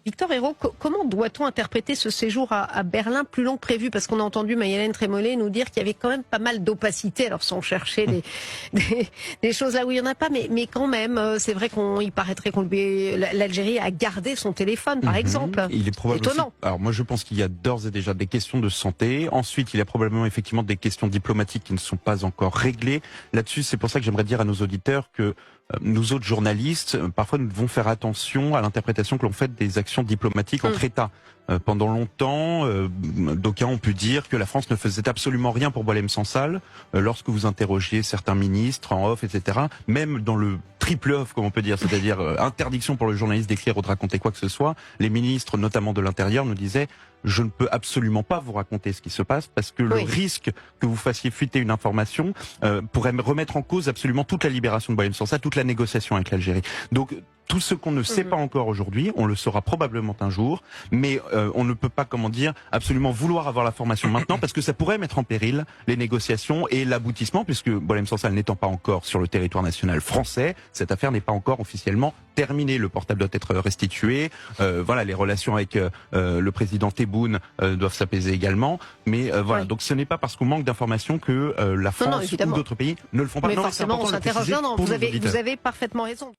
Victor Hérault, comment doit-on interpréter ce séjour à Berlin plus long que prévu? Parce qu'on a entendu Maï-Hélène Trémollet nous dire qu'il y avait quand même pas mal d'opacité. Alors sans chercher des choses là où il n'y en a pas, mais quand même, c'est vrai qu'il paraîtrait qu'on l'Algérie a gardé son téléphone, par exemple. Il est probable étonnant. Aussi, alors moi je pense qu'il y a d'ores et déjà des questions de santé. Ensuite, il y a probablement effectivement des questions diplomatiques qui ne sont pas encore réglées. Là-dessus, c'est pour ça que j'aimerais dire à nos auditeurs que nous autres journalistes, parfois nous devons faire attention à l'interprétation que l'on fait des actions diplomatiques entre États. Pendant longtemps, d'aucuns ont pu dire que la France ne faisait absolument rien pour Boualem Sansal. Lorsque vous interrogiez certains ministres en off, etc., même dans le triple off, comme on peut dire, c'est-à-dire interdiction pour le journaliste d'écrire ou de raconter quoi que ce soit, les ministres, notamment de l'Intérieur, nous disaient « je ne peux absolument pas vous raconter ce qui se passe parce que le risque que vous fassiez fuiter une information pourrait remettre en cause absolument toute la libération de Boualem Sansal, toute la négociation avec l'Algérie. » Donc tout ce qu'on ne sait pas encore aujourd'hui, on le saura probablement un jour, mais on ne peut pas, comment dire, absolument vouloir avoir l'information maintenant parce que ça pourrait mettre en péril les négociations et l'aboutissement, puisque Boualem Sansal n'étant pas encore sur le territoire national français, cette affaire n'est pas encore officiellement terminée. Le portable doit être restitué, voilà, les relations avec le président Tebboune doivent s'apaiser également, mais voilà, donc ce n'est pas parce qu'on manque d'informations que la France ou d'autres pays ne le font pas. Mais forcément, on s'interroge. Non, vous avez parfaitement raison.